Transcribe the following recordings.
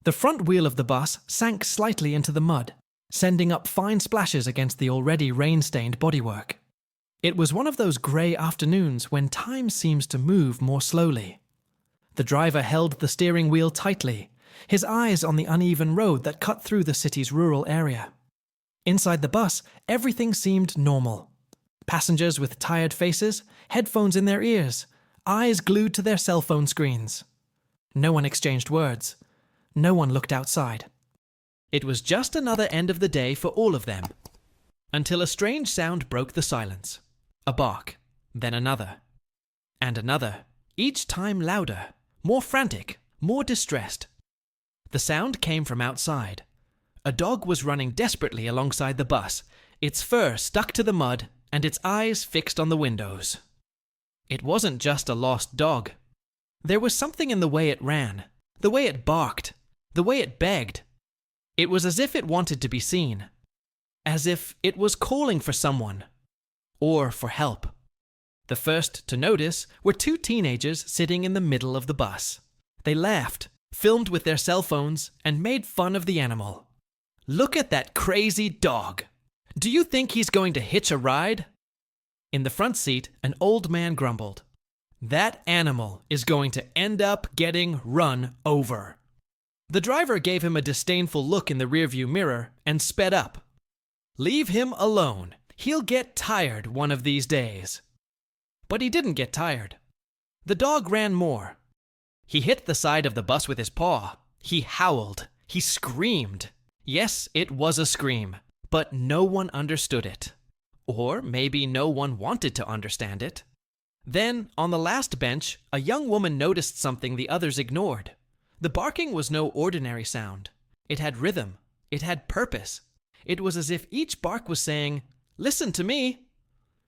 The front wheel of the bus sank slightly into the mud, sending up fine splashes against the already rain-stained bodywork. It was one of those grey afternoons when time seems to move more slowly. The driver held the steering wheel tightly, his eyes on the uneven road that cut through the city's rural area. Inside the bus, everything seemed normal. Passengers with tired faces, headphones in their ears, eyes glued to their cell phone screens. No one exchanged words. No one looked outside. It was just another end of the day for all of them, until a strange sound broke the silence. A bark, then another, and another, each time louder, more frantic, more distressed. The sound came from outside. A dog was running desperately alongside the bus, its fur stuck to the mud and its eyes fixed on the windows. It wasn't just a lost dog. There was something in the way it ran, the way it barked, the way it begged. It was as if it wanted to be seen, as if it was calling for someone, or for help. The first to notice were two teenagers sitting in the middle of the bus. They laughed, filmed with their cell phones, and made fun of the animal. "Look at that crazy dog. Do you think he's going to hitch a ride?" In the front seat, an old man grumbled. "That animal is going to end up getting run over." The driver gave him a disdainful look in the rearview mirror and sped up. "Leave him alone. He'll get tired one of these days." But he didn't get tired. The dog ran more. He hit the side of the bus with his paw. He howled. He screamed. Yes, it was a scream, but no one understood it. Or maybe no one wanted to understand it. Then, on the last bench, a young woman noticed something the others ignored. The barking was no ordinary sound. It had rhythm. It had purpose. It was as if each bark was saying, "Listen to me."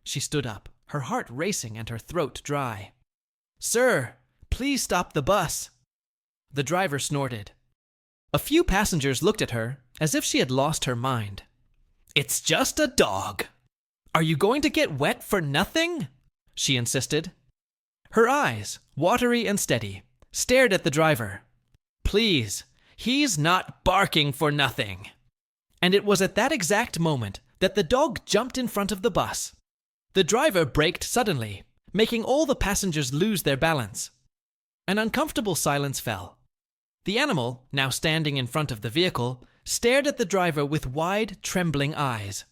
She stood up, her heart racing and her throat dry. "Sir, please stop the bus." The driver snorted. A few passengers looked at her as if she had lost her mind. "It's just a dog. Are you going to get wet for nothing?" she insisted. Her eyes, watery and steady, stared at the driver. "Please, he's not barking for nothing." And it was at that exact moment that the dog jumped in front of the bus. The driver braked suddenly, making all the passengers lose their balance. An uncomfortable silence fell. The animal, now standing in front of the vehicle, stared at the driver with wide, trembling eyes.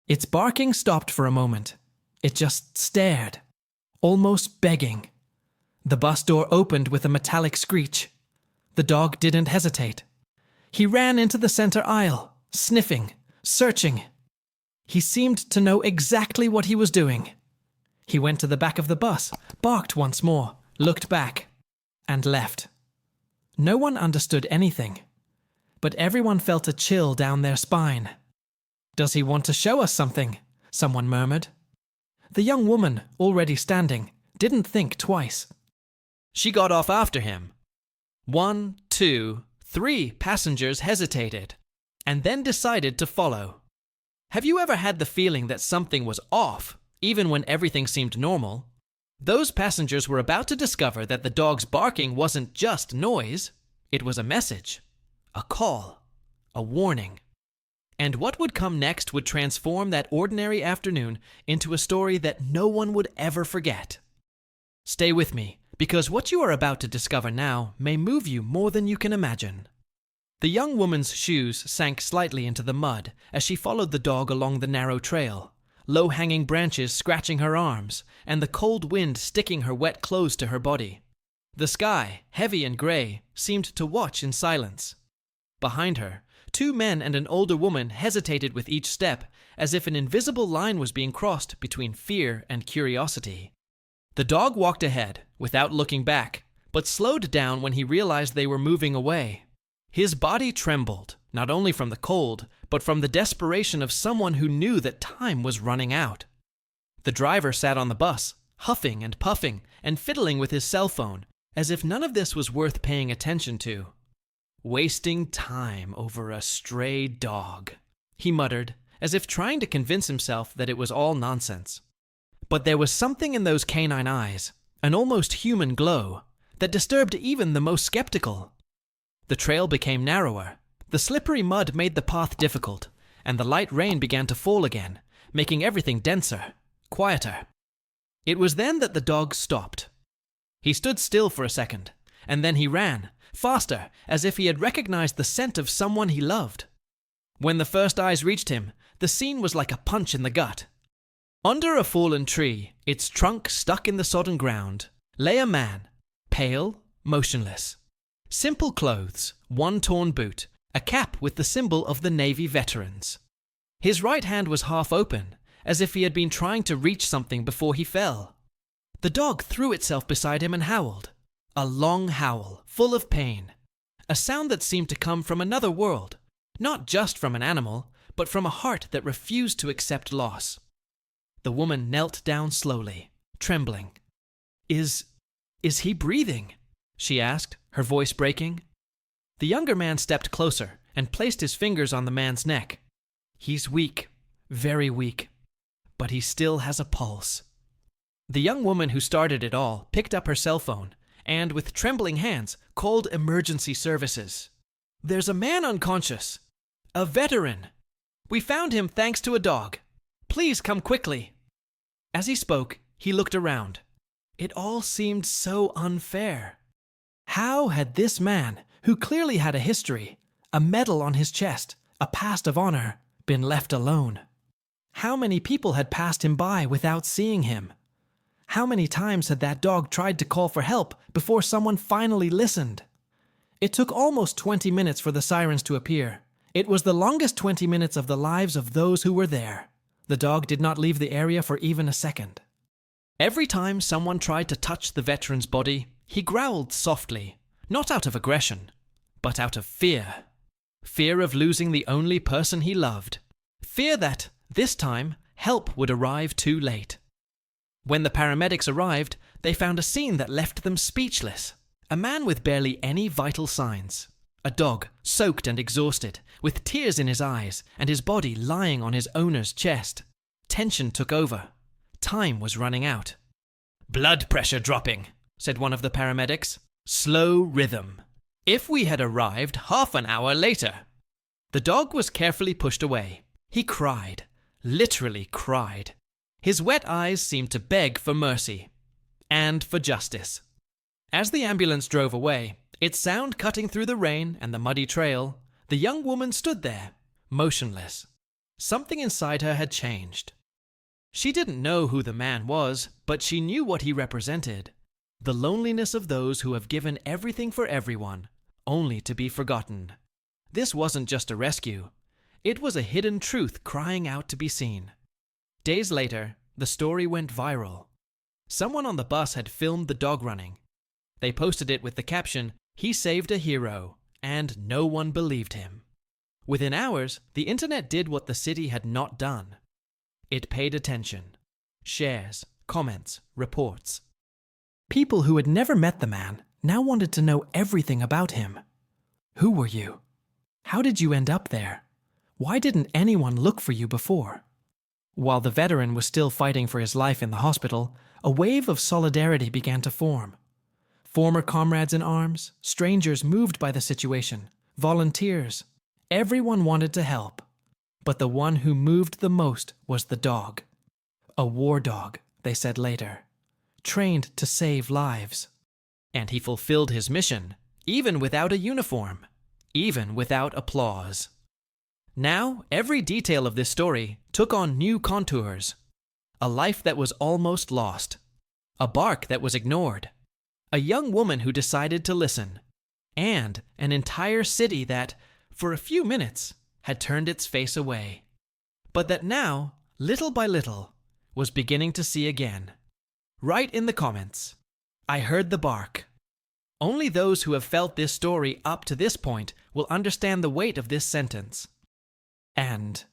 Its barking stopped for a moment. It just stared, almost begging. The bus door opened with a metallic screech. The dog didn't hesitate. He ran into the center aisle, sniffing, searching. He seemed to know exactly what he was doing. He went to the back of the bus, barked once more, looked back, and left. No one understood anything, but everyone felt a chill down their spine. "Does he want to show us something?" someone murmured. The young woman, already standing, didn't think twice. She got off after him. 1, 2, 3 passengers hesitated, and then decided to follow. Have you ever had the feeling that something was off, even when everything seemed normal? Those passengers were about to discover that the dog's barking wasn't just noise. It was a message, a call, a warning. And what would come next would transform that ordinary afternoon into a story that no one would ever forget. Stay with me, because what you are about to discover now may move you more than you can imagine. The young woman's shoes sank slightly into the mud as she followed the dog along the narrow trail, low-hanging branches scratching her arms, and the cold wind sticking her wet clothes to her body. The sky, heavy and gray, seemed to watch in silence. Behind her, 2 men and an older woman hesitated with each step, as if an invisible line was being crossed between fear and curiosity. The dog walked ahead, without looking back, but slowed down when he realized they were moving away. His body trembled, not only from the cold, but from the desperation of someone who knew that time was running out. The driver sat on the bus, huffing and puffing and fiddling with his cell phone, as if none of this was worth paying attention to. "Wasting time over a stray dog," he muttered, as if trying to convince himself that it was all nonsense. But there was something in those canine eyes, an almost human glow, that disturbed even the most skeptical. The trail became narrower. The slippery mud made the path difficult, and the light rain began to fall again, making everything denser, quieter. It was then that the dog stopped. He stood still for a second, and then he ran, faster, as if he had recognized the scent of someone he loved. When the first eyes reached him, the scene was like a punch in the gut. Under a fallen tree, its trunk stuck in the sodden ground, lay a man, pale, motionless. Simple clothes, one torn boot, a cap with the symbol of the Navy veterans. His right hand was half open, as if he had been trying to reach something before he fell. The dog threw itself beside him and howled. A long howl, full of pain. A sound that seemed to come from another world, not just from an animal, but from a heart that refused to accept loss. The woman knelt down slowly, trembling. Is he breathing?" she asked, her voice breaking. The younger man stepped closer and placed his fingers on the man's neck. "He's weak, very weak, but he still has a pulse." The young woman who started it all picked up her cell phone and, with trembling hands, called emergency services. "There's a man unconscious. A veteran. We found him thanks to a dog. Please come quickly." As he spoke, he looked around. It all seemed so unfair. How had this man, who clearly had a history, a medal on his chest, a past of honor, been left alone? How many people had passed him by without seeing him? How many times had that dog tried to call for help before someone finally listened? It took almost 20 minutes for the sirens to appear. It was the longest 20 minutes of the lives of those who were there. The dog did not leave the area for even a second. Every time someone tried to touch the veteran's body, he growled softly, not out of aggression, but out of fear. Fear of losing the only person he loved. Fear that, this time, help would arrive too late. When the paramedics arrived, they found a scene that left them speechless. A man with barely any vital signs. A dog, soaked and exhausted, with tears in his eyes and his body lying on his owner's chest. Tension took over. Time was running out. "Blood pressure dropping," said one of the paramedics. "Slow rhythm. If we had arrived half an hour later." The dog was carefully pushed away. He cried, literally cried. His wet eyes seemed to beg for mercy and for justice. As the ambulance drove away, its sound cutting through the rain and the muddy trail, the young woman stood there, motionless. Something inside her had changed. She didn't know who the man was, but she knew what he represented. The loneliness of those who have given everything for everyone, only to be forgotten. This wasn't just a rescue. It was a hidden truth crying out to be seen. Days later, the story went viral. Someone on the bus had filmed the dog running. They posted it with the caption, "He saved a hero," and no one believed him. Within hours, the internet did what the city had not done. It paid attention. Shares, comments, reports. People who had never met the man now wanted to know everything about him. Who were you? How did you end up there? Why didn't anyone look for you before? While the veteran was still fighting for his life in the hospital, a wave of solidarity began to form. Former comrades in arms, strangers moved by the situation, volunteers. Everyone wanted to help. But the one who moved the most was the dog. A war dog, they said later. Trained to save lives. And he fulfilled his mission, even without a uniform, even without applause. Now, every detail of this story took on new contours. A life that was almost lost. A bark that was ignored. A young woman who decided to listen. And an entire city that, for a few minutes, had turned its face away. But that now, little by little, was beginning to see again. Write in the comments, "I heard the bark." Only those who have felt this story up to this point will understand the weight of this sentence. And,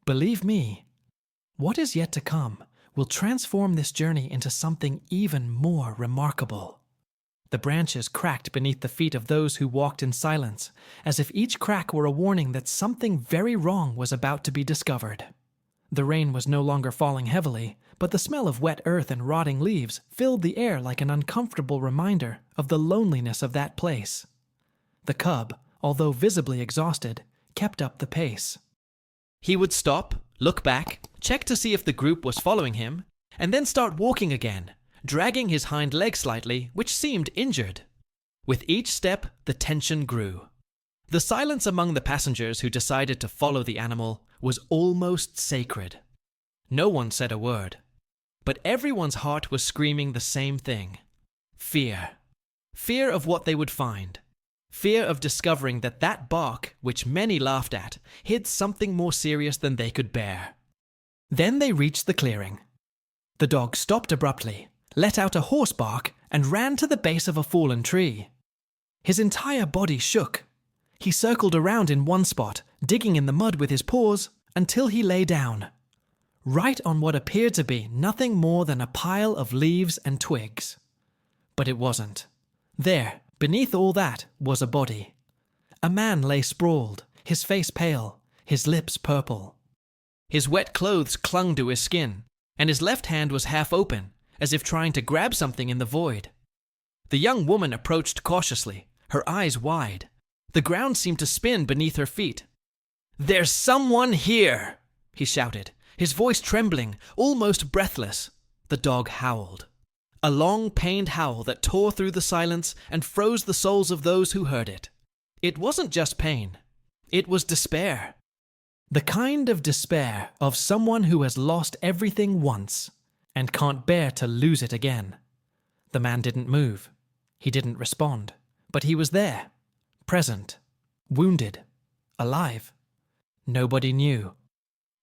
believe me, what is yet to come will transform this journey into something even more remarkable. The branches cracked beneath the feet of those who walked in silence, as if each crack were a warning that something very wrong was about to be discovered. The rain was no longer falling heavily, but the smell of wet earth and rotting leaves filled the air like an uncomfortable reminder of the loneliness of that place. The cub, although visibly exhausted, kept up the pace. He would stop, look back, check to see if the group was following him, and then start walking again, dragging his hind leg slightly, which seemed injured. With each step, the tension grew. The silence among the passengers who decided to follow the animal was almost sacred. No one said a word, but everyone's heart was screaming the same thing: fear. Fear of what they would find. Fear of discovering that that bark, which many laughed at, hid something more serious than they could bear. Then they reached the clearing. The dog stopped abruptly, let out a hoarse bark, and ran to the base of a fallen tree. His entire body shook. He circled around in one spot, digging in the mud with his paws, until he lay down, right on what appeared to be nothing more than a pile of leaves and twigs. But it wasn't. There, beneath all that, was a body. A man lay sprawled, his face pale, his lips purple. His wet clothes clung to his skin, and his left hand was half open, as if trying to grab something in the void. The young woman approached cautiously, her eyes wide. The ground seemed to spin beneath her feet. "There's someone here!" he shouted, his voice trembling, almost breathless. The dog howled. A long, pained howl that tore through the silence and froze the souls of those who heard it. It wasn't just pain. It was despair. The kind of despair of someone who has lost everything once and can't bear to lose it again. The man didn't move. He didn't respond. But he was there, present, wounded, alive. Nobody knew.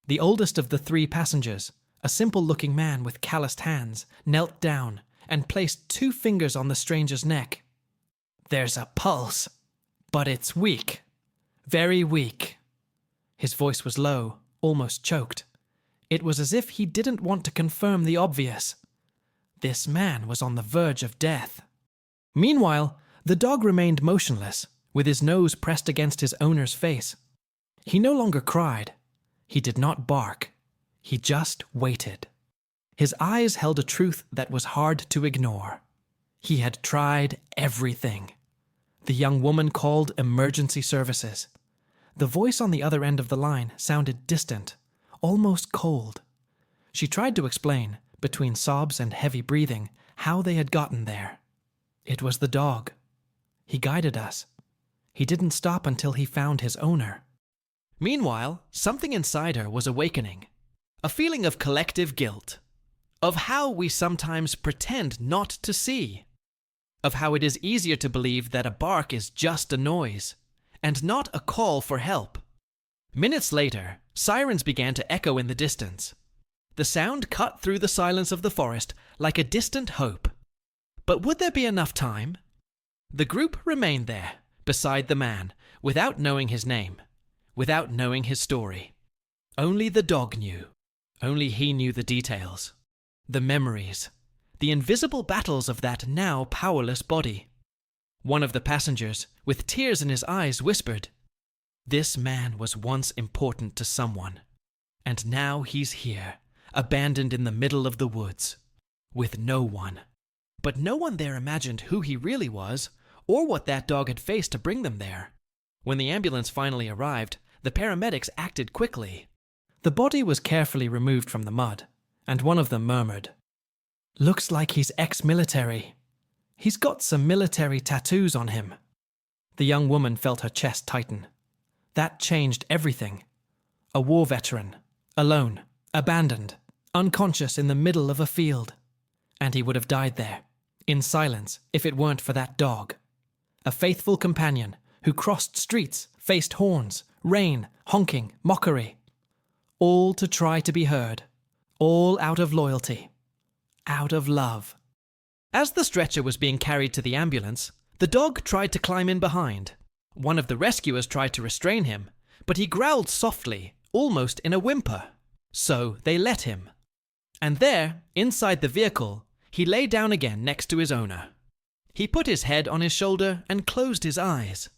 The oldest of the 3 passengers, a simple-looking man with calloused hands, knelt down and placed 2 fingers on the stranger's neck. "There's a pulse, but it's weak. Very weak." His voice was low, almost choked. It was as if he didn't want to confirm the obvious. This man was on the verge of death. Meanwhile, the dog remained motionless, with his nose pressed against his owner's face. He no longer cried. He did not bark. He just waited. His eyes held a truth that was hard to ignore. He had tried everything. The young woman called emergency services. The voice on the other end of the line sounded distant, almost cold. She tried to explain, between sobs and heavy breathing, how they had gotten there. It was the dog. He guided us. He didn't stop until he found his owner. Meanwhile, something inside her was awakening. A feeling of collective guilt. Of how we sometimes pretend not to see. Of how it is easier to believe that a bark is just a noise, and not a call for help. Minutes later, sirens began to echo in the distance. The sound cut through the silence of the forest like a distant hope. But would there be enough time? The group remained there, beside the man, without knowing his name, without knowing his story. Only the dog knew. Only he knew the details. The memories. The invisible battles of that now powerless body. One of the passengers, with tears in his eyes, whispered, "This man was once important to someone, and now he's here, abandoned in the middle of the woods, with no one." But no one there imagined who he really was, or what that dog had faced to bring them there. When the ambulance finally arrived, the paramedics acted quickly. The body was carefully removed from the mud, and one of them murmured, "Looks like he's ex-military. He's got some military tattoos on him." The young woman felt her chest tighten. That changed everything. A war veteran, alone, abandoned, unconscious in the middle of a field. And he would have died there, in silence, if it weren't for that dog. A faithful companion who crossed streets, faced horns, rain, honking, mockery. All to try to be heard. All out of loyalty. Out of love. As the stretcher was being carried to the ambulance, the dog tried to climb in behind. One of the rescuers tried to restrain him, but he growled softly, almost in a whimper. So they let him. And there, inside the vehicle, he lay down again next to his owner. He put his head on his shoulder and closed his eyes,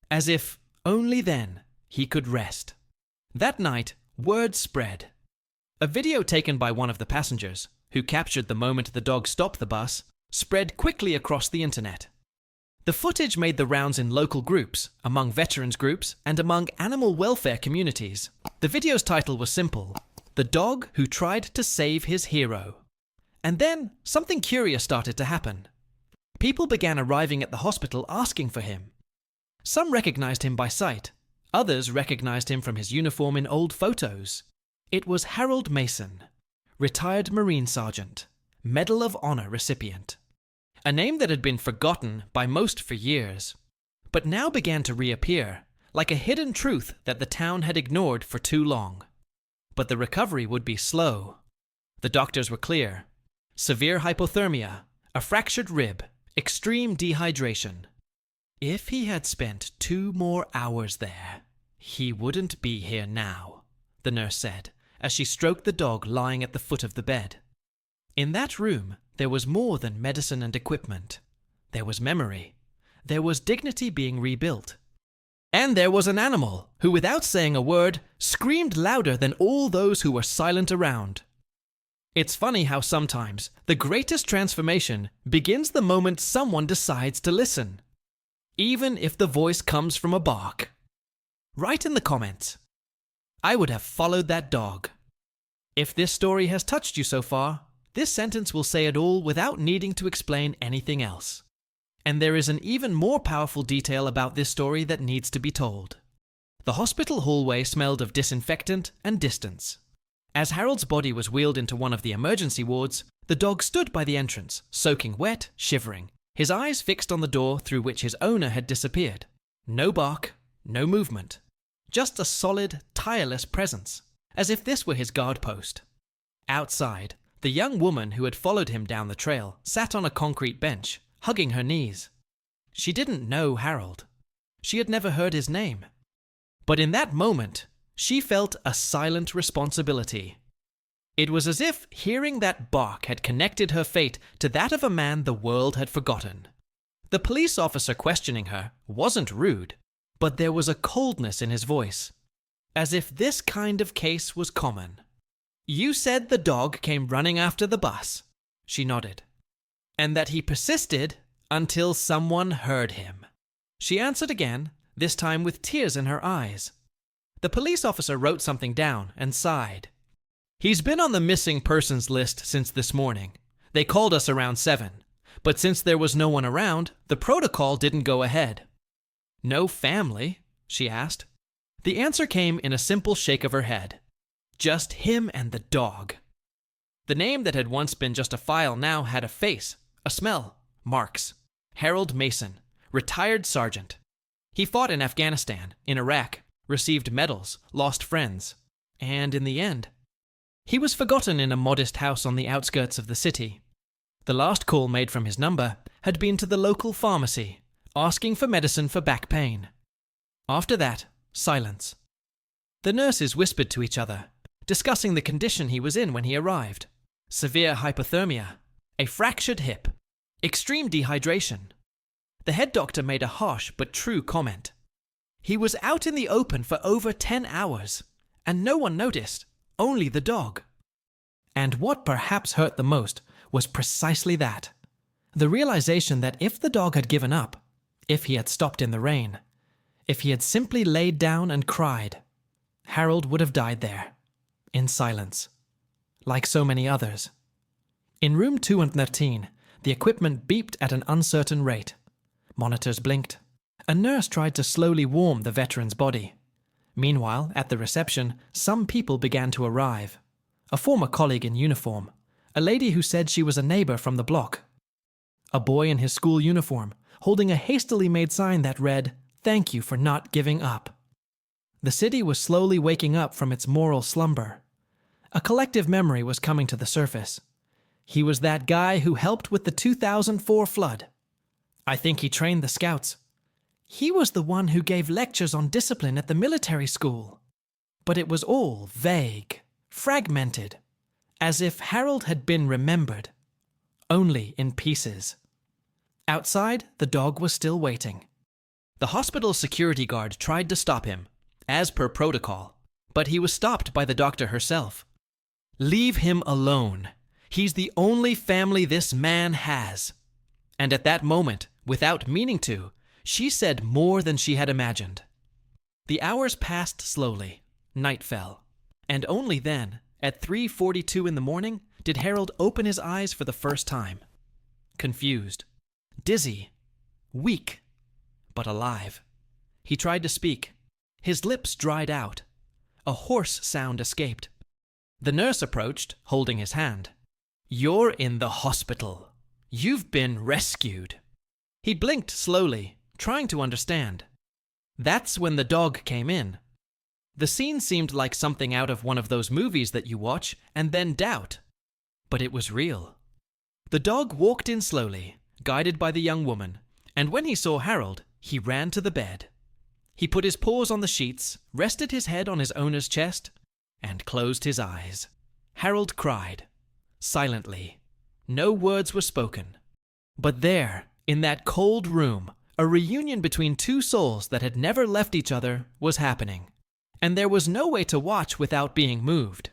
as if only then he could rest. That night, word spread. A video taken by one of the passengers, who captured the moment the dog stopped the bus, spread quickly across the internet. The footage made the rounds in local groups, among veterans groups, and among animal welfare communities. The video's title was simple: "The Dog Who Tried to Save His Hero." And then, something curious started to happen. People began arriving at the hospital asking for him. Some recognized him by sight. Others recognized him from his uniform in old photos. It was Harold Mason, retired Marine Sergeant, Medal of Honor recipient. A name that had been forgotten by most for years, but now began to reappear, like a hidden truth that the town had ignored for too long. But the recovery would be slow. The doctors were clear: severe hypothermia, a fractured rib, extreme dehydration. If he had spent 2 more hours there, he wouldn't be here now, the nurse said, as she stroked the dog lying at the foot of the bed. In that room, there was more than medicine and equipment. There was memory. There was dignity being rebuilt. And there was an animal who, without saying a word, screamed louder than all those who were silent around. It's funny how sometimes the greatest transformation begins the moment someone decides to listen, even if the voice comes from a bark. Write in the comments, "I would have followed that dog." If this story has touched you so far, this sentence will say it all without needing to explain anything else. And there is an even more powerful detail about this story that needs to be told. The hospital hallway smelled of disinfectant and distance. As Harold's body was wheeled into one of the emergency wards, the dog stood by the entrance, soaking wet, shivering, his eyes fixed on the door through which his owner had disappeared. No bark, no movement. Just a solid, tireless presence, as if this were his guard post. Outside, the young woman who had followed him down the trail sat on a concrete bench, hugging her knees. She didn't know Harold. She had never heard his name. But in that moment, she felt a silent responsibility. It was as if hearing that bark had connected her fate to that of a man the world had forgotten. The police officer questioning her wasn't rude, but there was a coldness in his voice, as if this kind of case was common. "You said the dog came running after the bus," she nodded, "and that he persisted until someone heard him." She answered again, this time with tears in her eyes. The police officer wrote something down and sighed. "He's been on the missing persons list since this morning. They called us around 7, but since there was no one around, the protocol didn't go ahead." "No family?" she asked. The answer came in a simple shake of her head. "Just him and the dog." The name that had once been just a file now had a face, a smell, marks. Harold Mason, retired sergeant. He fought in Afghanistan, in Iraq, received medals, lost friends, and in the end, he was forgotten in a modest house on the outskirts of the city. The last call made from his number had been to the local pharmacy, asking for medicine for back pain. After that, silence. The nurses whispered to each other, discussing the condition he was in when he arrived. Severe hypothermia, a fractured hip, extreme dehydration. The head doctor made a harsh but true comment. He was out in the open for over 10 hours, and no one noticed, only the dog. And what perhaps hurt the most was precisely that. The realization that if the dog had given up, if he had stopped in the rain, if he had simply laid down and cried, Harold would have died there, in silence, like so many others. In room 213, the equipment beeped at an uncertain rate. Monitors blinked. A nurse tried to slowly warm the veteran's body. Meanwhile, at the reception, some people began to arrive. A former colleague in uniform, a lady who said she was a neighbor from the block, a boy in his school uniform, holding a hastily made sign that read, "Thank you for not giving up." The city was slowly waking up from its moral slumber. A collective memory was coming to the surface. He was that guy who helped with the 2004 flood. I think he trained the scouts. He was the one who gave lectures on discipline at the military school. But it was all vague, fragmented, as if Harold had been remembered, only in pieces. Outside, the dog was still waiting. The hospital security guard tried to stop him, as per protocol, but he was stopped by the doctor herself. "Leave him alone. He's the only family this man has." And at that moment, Without meaning to, she said more than she had imagined. The hours passed slowly. Night fell. And only then, at 3:42 in the morning, did Harold open his eyes for the first time. Confused, dizzy, weak, but alive. He tried to speak. His lips dried out. A hoarse sound escaped. The nurse approached, holding his hand. "You're in the hospital. You've been rescued." He blinked slowly, trying to understand. That's when the dog came in. The scene seemed like something out of one of those movies that you watch and then doubt. But it was real. The dog walked in slowly, guided by the young woman, and when he saw Harold, he ran to the bed. He put his paws on the sheets, rested his head on his owner's chest, and closed his eyes. Harold cried, silently. No words were spoken. But there, in that cold room, a reunion between two souls that had never left each other was happening. And there was no way to watch without being moved.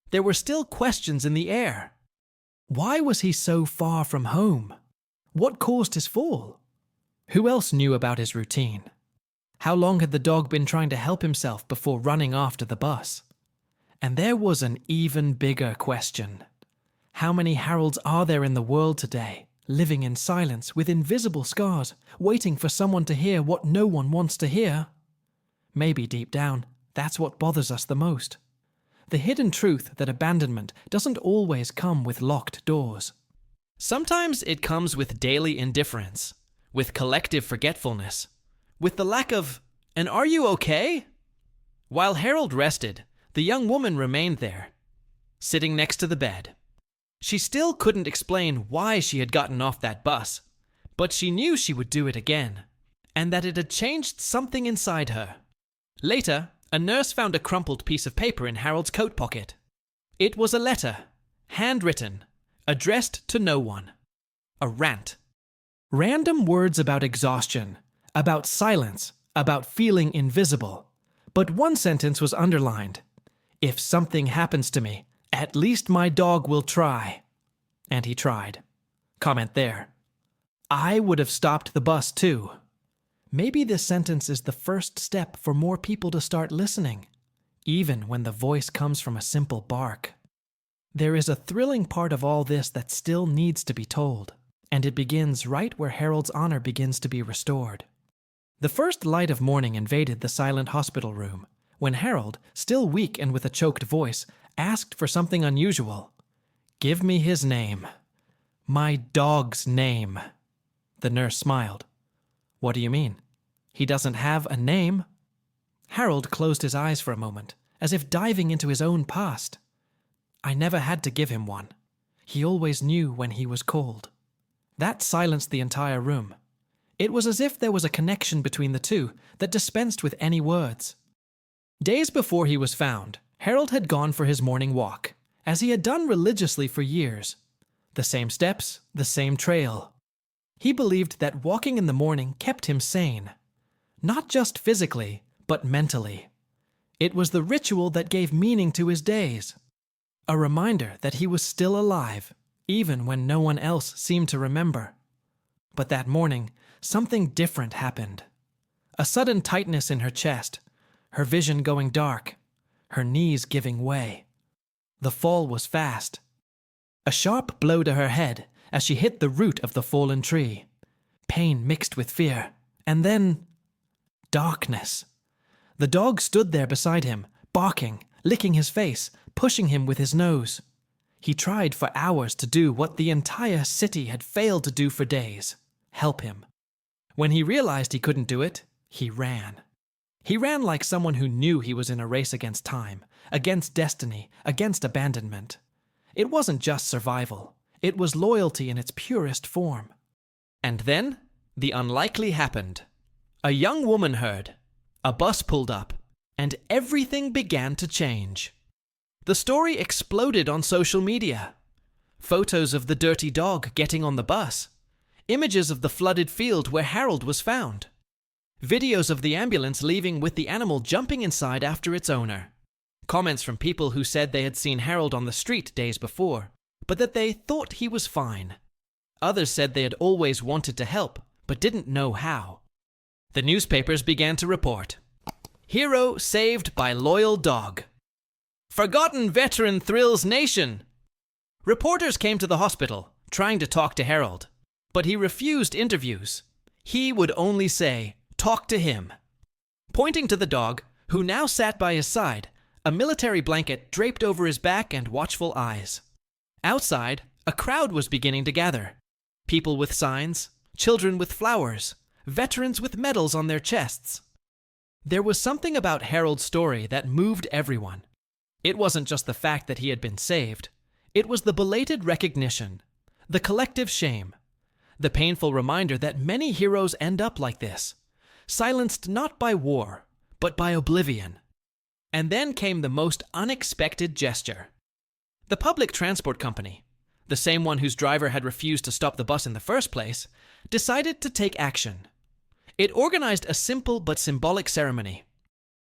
There were still questions in the air. Why was he so far from home? What caused his fall? Who else knew about his routine? How long had the dog been trying to help himself before running after the bus? And there was an even bigger question. How many Harolds are there in the world today, living in silence with invisible scars, waiting for someone to hear what no one wants to hear? Maybe deep down, that's what bothers us the most. The hidden truth that abandonment doesn't always come with locked doors. Sometimes it comes with daily indifference, with collective forgetfulness, with the lack of, "And are you okay?" While Harold rested, the young woman remained there, sitting next to the bed. She still couldn't explain why she had gotten off that bus, but she knew she would do it again, and that it had changed something inside her. Later, a nurse found a crumpled piece of paper in Harold's coat pocket. It was a letter, handwritten, addressed to no one. A rant. Random words about exhaustion, about silence, about feeling invisible. But one sentence was underlined. "If something happens to me, at least my dog will try." And he tried. Comment there. I would have stopped the bus too. Maybe this sentence is the first step for more people to start listening, even when the voice comes from a simple bark. There is a thrilling part of all this that still needs to be told, and it begins right where Harold's honor begins to be restored. The first light of morning invaded the silent hospital room, when Harold, still weak and with a choked voice, asked for something unusual. "Give me his name. My dog's name." The nurse smiled. "What do you mean? He doesn't have a name?" Harold closed his eyes for a moment, as if diving into his own past. "I never had to give him one. He always knew when he was called." That silenced the entire room. It was as if there was a connection between the two that dispensed with any words. Days before he was found, Harold had gone for his morning walk, as he had done religiously for years. The same steps, the same trail. He believed that walking in the morning kept him sane. Not just physically, but mentally. It was the ritual that gave meaning to his days. A reminder that he was still alive, even when no one else seemed to remember. But that morning, something different happened. A sudden tightness in her chest, her vision going dark, her knees giving way. The fall was fast. A sharp blow to her head as she hit the root of the fallen tree. Pain mixed with fear, and then darkness. The dog stood there beside him, barking, licking his face, pushing him with his nose. He tried for hours to do what the entire city had failed to do for days: help him. When he realized he couldn't do it, he ran. He ran like someone who knew he was in a race against time, against destiny, against abandonment. It wasn't just survival. It was loyalty in its purest form. And then, the unlikely happened. A young woman heard. A bus pulled up, and everything began to change. The story exploded on social media. Photos of the dirty dog getting on the bus. Images of the flooded field where Harold was found. Videos of the ambulance leaving with the animal jumping inside after its owner. Comments from people who said they had seen Harold on the street days before, but that they thought he was fine. Others said they had always wanted to help, but didn't know how. The newspapers began to report. Hero saved by loyal dog. Forgotten veteran thrills nation. Reporters came to the hospital, trying to talk to Harold, but he refused interviews. He would only say, "Talk to him." Pointing to the dog, who now sat by his side, a military blanket draped over his back and watchful eyes. Outside, a crowd was beginning to gather. People with signs, children with flowers, veterans with medals on their chests. There was something about Harold's story that moved everyone. It wasn't just the fact that he had been saved. It was the belated recognition, the collective shame, the painful reminder that many heroes end up like this, silenced not by war, but by oblivion. And then came the most unexpected gesture. The public transport company, the same one whose driver had refused to stop the bus in the first place, decided to take action. It organized a simple but symbolic ceremony.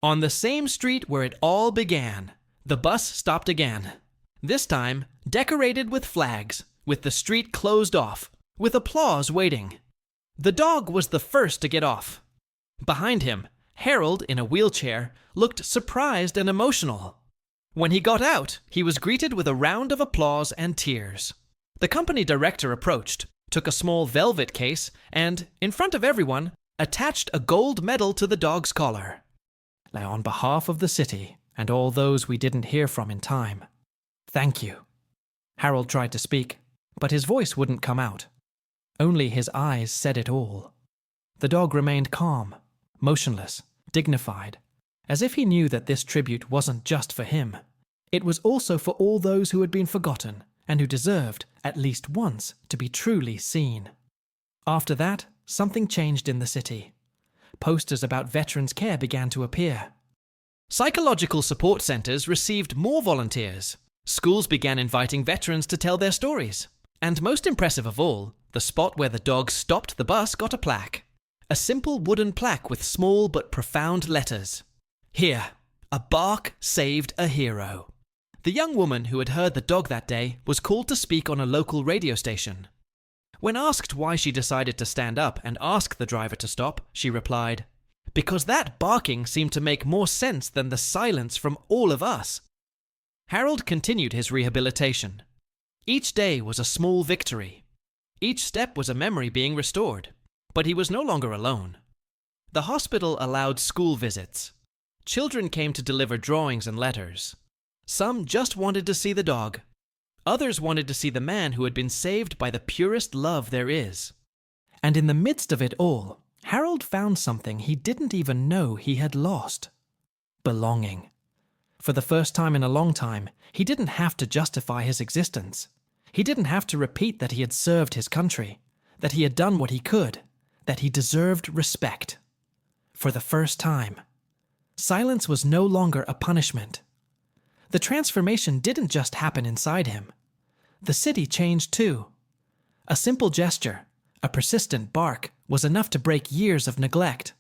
On the same street where it all began, the bus stopped again. This time, decorated with flags, with the street closed off, with applause waiting. The dog was the first to get off. Behind him, Harold, in a wheelchair, looked surprised and emotional. When he got out, he was greeted with a round of applause and tears. The company director approached, took a small velvet case, and, in front of everyone, attached a gold medal to the dog's collar. Now, on behalf of the city, and all those we didn't hear from in time, thank you. Harold tried to speak, but his voice wouldn't come out. Only his eyes said it all. The dog remained calm, motionless, dignified, as if he knew that this tribute wasn't just for him. It was also for all those who had been forgotten and who deserved, at least once, to be truly seen. After that, something changed in the city. Posters about veterans' care began to appear. Psychological support centers received more volunteers. Schools began inviting veterans to tell their stories. And most impressive of all, the spot where the dog stopped the bus got a plaque. A simple wooden plaque with small but profound letters. Here, a bark saved a hero. The young woman who had heard the dog that day was called to speak on a local radio station. When asked why she decided to stand up and ask the driver to stop, she replied, "Because that barking seemed to make more sense than the silence from all of us." Harold continued his rehabilitation. Each day was a small victory. Each step was a memory being restored. But he was no longer alone. The hospital allowed school visits. Children came to deliver drawings and letters. Some just wanted to see the dog. Others wanted to see the man who had been saved by the purest love there is. And in the midst of it all, Harold found something he didn't even know he had lost. Belonging. For the first time in a long time, he didn't have to justify his existence. He didn't have to repeat that he had served his country, that he had done what he could, that he deserved respect. For the first time, silence was no longer a punishment. The transformation didn't just happen inside him. The city changed too. A simple gesture, a persistent bark, was enough to break years of neglect.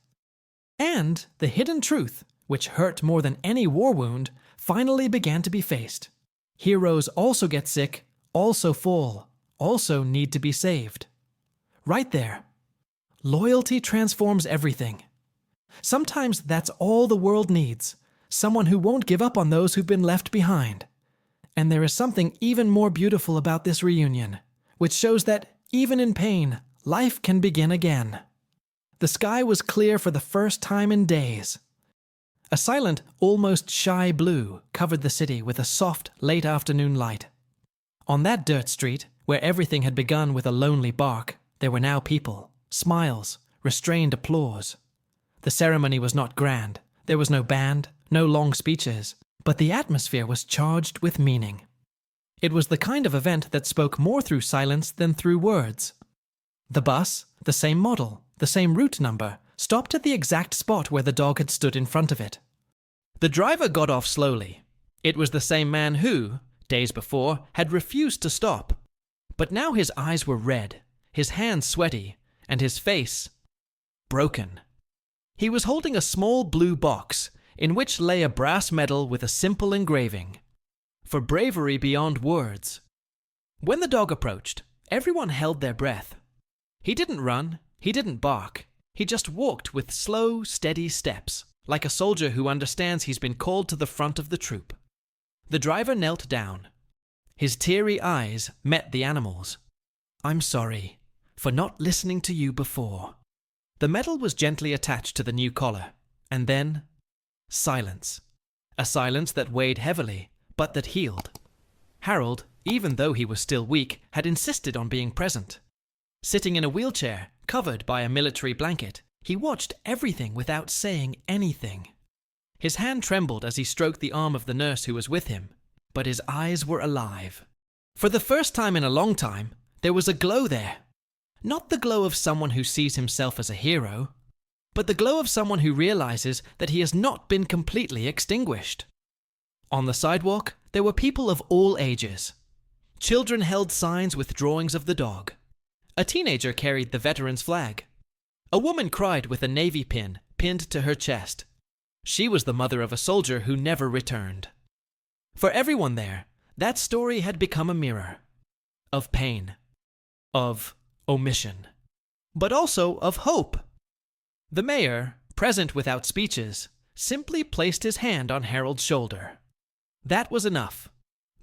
And the hidden truth, which hurt more than any war wound, finally began to be faced. Heroes also get sick, also fall, also need to be saved. Right there. Loyalty transforms everything. Sometimes that's all the world needs, someone who won't give up on those who've been left behind. And there is something even more beautiful about this reunion, which shows that, even in pain, life can begin again. The sky was clear for the first time in days. A silent, almost shy blue covered the city with a soft, late afternoon light. On that dirt street, where everything had begun with a lonely bark, there were now people, smiles, restrained applause. The ceremony was not grand. There was no band, no long speeches, but the atmosphere was charged with meaning. It was the kind of event that spoke more through silence than through words. The bus, the same model, the same route number, stopped at the exact spot where the dog had stood in front of it. The driver got off slowly. It was the same man who, days before, had refused to stop. But now his eyes were red, his hands sweaty, and his face broken. He was holding a small blue box, in which lay a brass medal with a simple engraving, "For bravery beyond words." When the dog approached, everyone held their breath. He didn't run, He didn't bark. He just walked with slow, steady steps, like a soldier who understands he's been called to the front of the troop. The driver knelt down. His teary eyes met the animal's. "I'm sorry for not listening to you before." The medal was gently attached to the new collar, and then silence. A silence that weighed heavily, but that healed. Harold, even though he was still weak, had insisted on being present. Sitting in a wheelchair, covered by a military blanket, he watched everything without saying anything. His hand trembled as he stroked the arm of the nurse who was with him, but his eyes were alive. For the first time in a long time, there was a glow there. Not the glow of someone who sees himself as a hero, but the glow of someone who realizes that he has not been completely extinguished. On the sidewalk, there were people of all ages. Children held signs with drawings of the dog. A teenager carried the veteran's flag. A woman cried with a navy pin pinned to her chest. She was the mother of a soldier who never returned. For everyone there, that story had become a mirror. Of pain. Of omission. But also of hope. The mayor, present without speeches, simply placed his hand on Harold's shoulder. That was enough.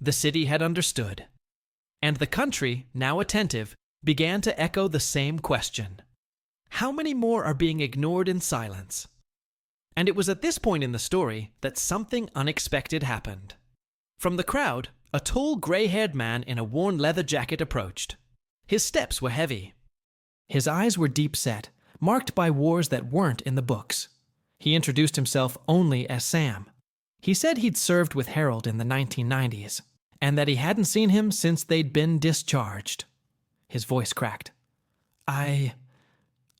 The city had understood. And the country, now attentive, began to echo the same question. How many more are being ignored in silence? And it was at this point in the story that something unexpected happened. From the crowd, a tall, gray-haired man in a worn leather jacket approached. His steps were heavy. His eyes were deep-set, marked by wars that weren't in the books. He introduced himself only as Sam. He said he'd served with Harold in the 1990s, and that he hadn't seen him since they'd been discharged. His voice cracked. I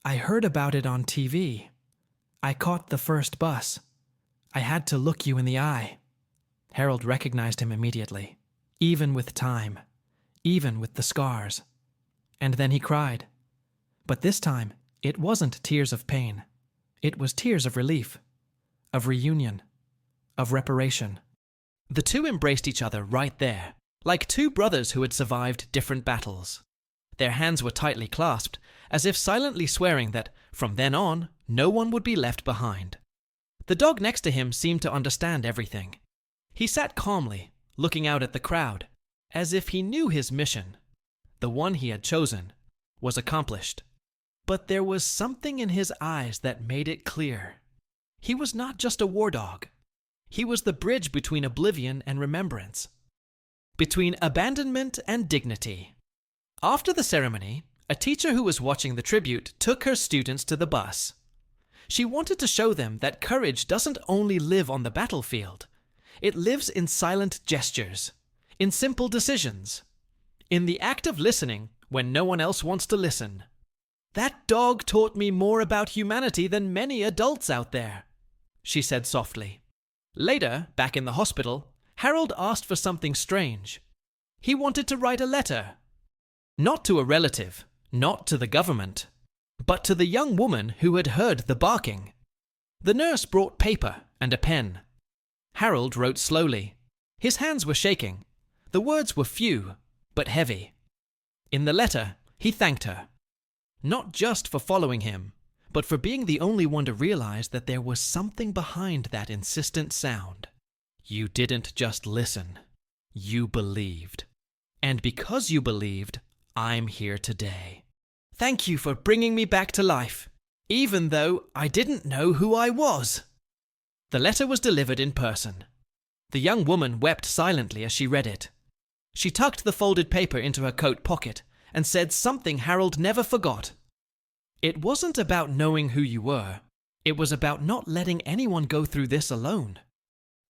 heard about it on TV. I caught the first bus. I had to look you in the eye." Harold recognized him immediately, even with time, even with the scars. And then he cried. But this time, it wasn't tears of pain. It was tears of relief, of reunion, of reparation. The two embraced each other right there, like two brothers who had survived different battles. Their hands were tightly clasped, as if silently swearing that, from then on, no one would be left behind. The dog next to him seemed to understand everything. He sat calmly, looking out at the crowd, as if he knew his mission, the one he had chosen, was accomplished. But there was something in his eyes that made it clear. He was not just a war dog. He was the bridge between oblivion and remembrance, between abandonment and dignity. After the ceremony, a teacher who was watching the tribute took her students to the bus. She wanted to show them that courage doesn't only live on the battlefield. It lives in silent gestures, in simple decisions, in the act of listening when no one else wants to listen. "That dog taught me more about humanity than many adults out there," she said softly. Later, back in the hospital, Harold asked for something strange. He wanted to write a letter. Not to a relative, not to the government, but to the young woman who had heard the barking. The nurse brought paper and a pen. Harold wrote slowly. His hands were shaking. The words were few, but heavy. In the letter, he thanked her. Not just for following him, but for being the only one to realize that there was something behind that insistent sound. "You didn't just listen. You believed. And because you believed, I'm here today. Thank you for bringing me back to life, even though I didn't know who I was." The letter was delivered in person. The young woman wept silently as she read it. She tucked the folded paper into her coat pocket and said something Harold never forgot. It wasn't about knowing who you were. It was about not letting anyone go through this alone.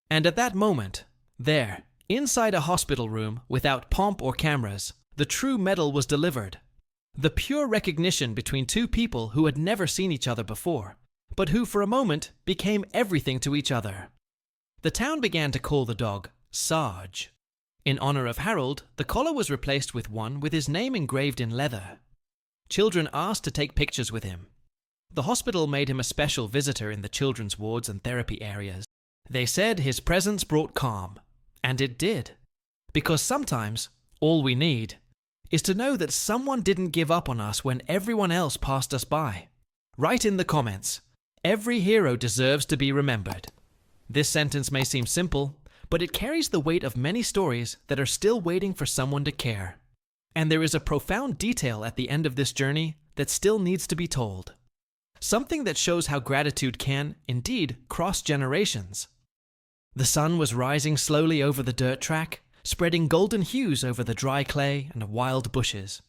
And at that moment, there, inside a hospital room without pomp or cameras, the true medal was delivered. The pure recognition between two people who had never seen each other before, but who for a moment became everything to each other. The town began to call the dog Sarge. In honor of Harold, the collar was replaced with one with his name engraved in leather. Children asked to take pictures with him. The hospital made him a special visitor in the children's wards and therapy areas. They said his presence brought calm, and it did. Because sometimes, all we need is to know that someone didn't give up on us when everyone else passed us by. Write in the comments, "Every hero deserves to be remembered." This sentence may seem simple, but it carries the weight of many stories that are still waiting for someone to care. And there is a profound detail at the end of this journey that still needs to be told. Something that shows how gratitude can, indeed, cross generations. The sun was rising slowly over the dirt track, spreading golden hues over the dry clay and wild bushes.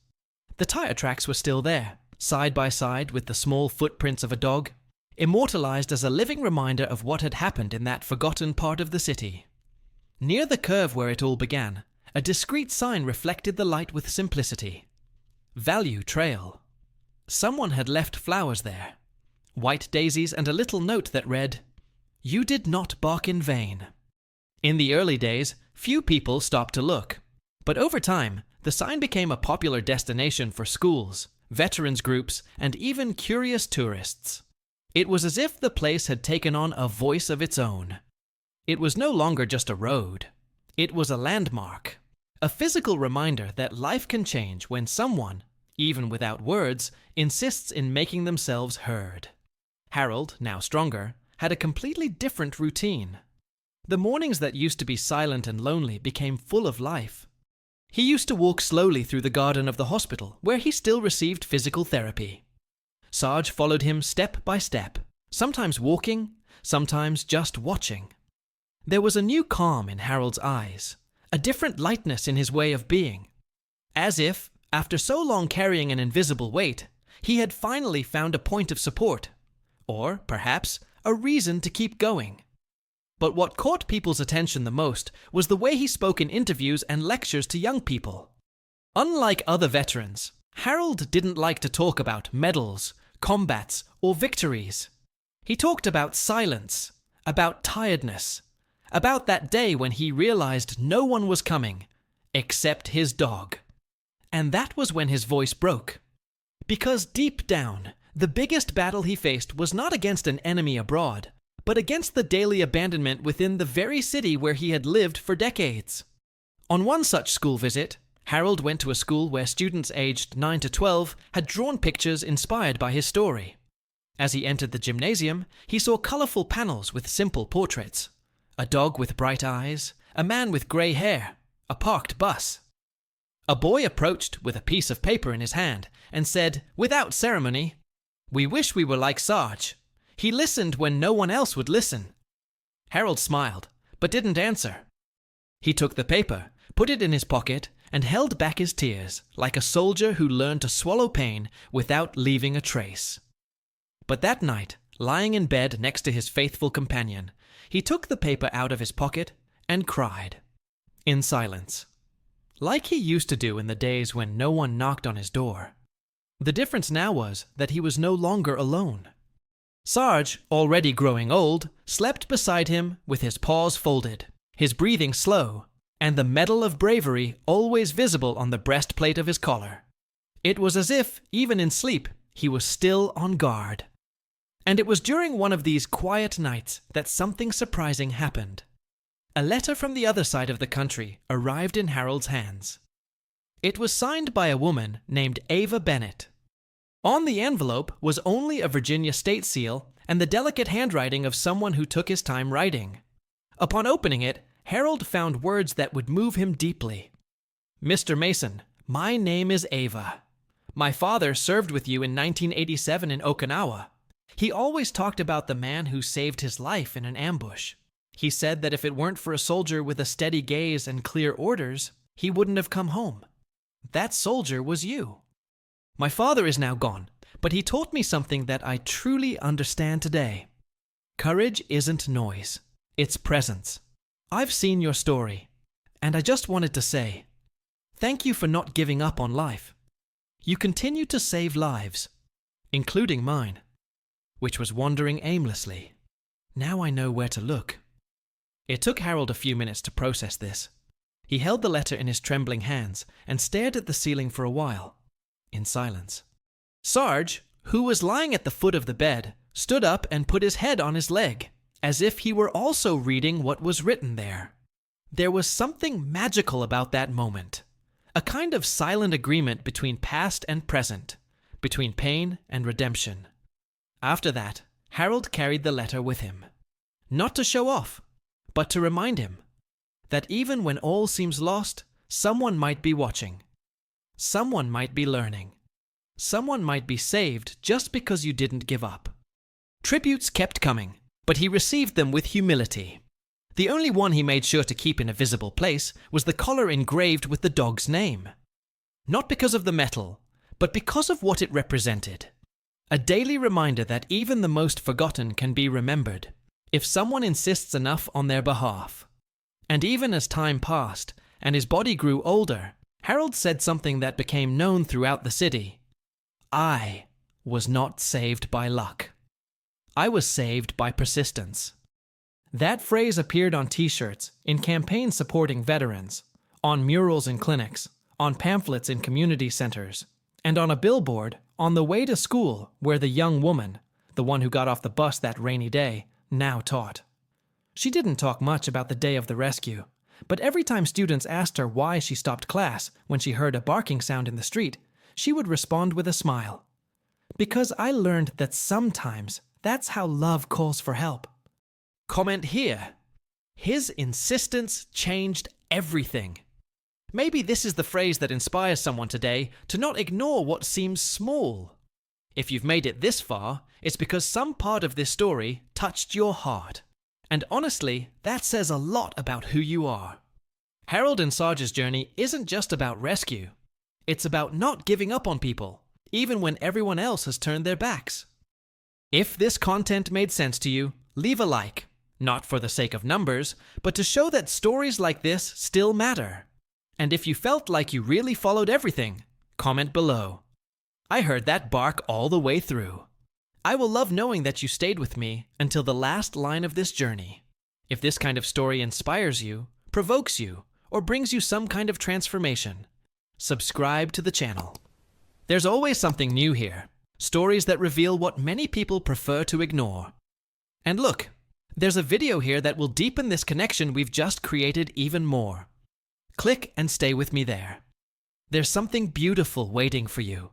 The tire tracks were still there, side by side with the small footprints of a dog, immortalized as a living reminder of what had happened in that forgotten part of the city. Near the curve where it all began, a discreet sign reflected the light with simplicity. Value Trail. Someone had left flowers there, white daisies and a little note that read, "You did not bark in vain." In the early days, few people stopped to look, but over time, the sign became a popular destination for schools, veterans groups, and even curious tourists. It was as if the place had taken on a voice of its own. It was no longer just a road. It was a landmark, a physical reminder that life can change when someone, even without words, insists in making themselves heard. Harold, now stronger, had a completely different routine. The mornings that used to be silent and lonely became full of life. He used to walk slowly through the garden of the hospital, where he still received physical therapy. Sarge followed him step by step, sometimes walking, sometimes just watching. There was a new calm in Harold's eyes, a different lightness in his way of being. As if, after so long carrying an invisible weight, he had finally found a point of support, or, perhaps, a reason to keep going. But what caught people's attention the most was the way he spoke in interviews and lectures to young people. Unlike other veterans, Harold didn't like to talk about medals, combats, or victories. He talked about silence, about tiredness, about that day when he realized no one was coming, except his dog. And that was when his voice broke. Because deep down, the biggest battle he faced was not against an enemy abroad, but against the daily abandonment within the very city where he had lived for decades. On one such school visit, Harold went to a school where students aged 9 to 12 had drawn pictures inspired by his story. As he entered the gymnasium, he saw colorful panels with simple portraits. A dog with bright eyes, a man with gray hair, a parked bus. A boy approached with a piece of paper in his hand and said, without ceremony, "We wish we were like Sarge. He listened when no one else would listen." Harold smiled, but didn't answer. He took the paper, put it in his pocket, and held back his tears, like a soldier who learned to swallow pain without leaving a trace. But that night, lying in bed next to his faithful companion, he took the paper out of his pocket and cried, in silence, like he used to do in the days when no one knocked on his door. The difference now was that he was no longer alone. Sarge, already growing old, slept beside him with his paws folded, his breathing slow, and the medal of bravery always visible on the breastplate of his collar. It was as if, even in sleep, he was still on guard. And it was during one of these quiet nights that something surprising happened. A letter from the other side of the country arrived in Harold's hands. It was signed by a woman named Ava Bennett. On the envelope was only a Virginia state seal and the delicate handwriting of someone who took his time writing. Upon opening it, Harold found words that would move him deeply. "Mr. Mason, my name is Ava. My father served with you in 1987 in Okinawa. He always talked about the man who saved his life in an ambush. He said that if it weren't for a soldier with a steady gaze and clear orders, he wouldn't have come home. That soldier was you. My father is now gone, but he taught me something that I truly understand today. Courage isn't noise, it's presence. I've seen your story, and I just wanted to say, thank you for not giving up on life. You continue to save lives, including mine, which was wandering aimlessly. Now I know where to look." It took Harold a few minutes to process this. He held the letter in his trembling hands and stared at the ceiling for a while, in silence. Sarge, who was lying at the foot of the bed, stood up and put his head on his leg, as if he were also reading what was written there. There was something magical about that moment, A kind of silent agreement between past and present, between pain and redemption. After that, Harold carried the letter with him. Not to show off, but to remind him that even when all seems lost, someone might be watching. Someone might be learning. Someone might be saved just because you didn't give up. Tributes kept coming, but he received them with humility. The only one he made sure to keep in a visible place was the collar engraved with the dog's name. Not because of the metal, but because of what it represented. A daily reminder that even the most forgotten can be remembered, if someone insists enough on their behalf. And even as time passed, and his body grew older, Harold said something that became known throughout the city. I was not saved by luck. I was saved by persistence. That phrase appeared on t-shirts, in campaigns supporting veterans, on murals in clinics, on pamphlets in community centers, and on a billboard on the way to school where the young woman, the one who got off the bus that rainy day, now taught. She didn't talk much about the day of the rescue, but every time students asked her why she stopped class when she heard a barking sound in the street, she would respond with a smile. Because I learned that sometimes that's how love calls for help. Comment here. His insistence changed everything. Maybe this is the phrase that inspires someone today to not ignore what seems small. If you've made it this far, it's because some part of this story touched your heart. And honestly, that says a lot about who you are. Harold and Sarge's journey isn't just about rescue. It's about not giving up on people, even when everyone else has turned their backs. If this content made sense to you, leave a like. Not for the sake of numbers, but to show that stories like this still matter. And if you felt like you really followed everything, comment below. I heard that bark all the way through. I will love knowing that you stayed with me until the last line of this journey. If this kind of story inspires you, provokes you, or brings you some kind of transformation, subscribe to the channel. There's always something new here, stories that reveal what many people prefer to ignore. And look, there's a video here that will deepen this connection we've just created even more. Click and stay with me there. There's something beautiful waiting for you.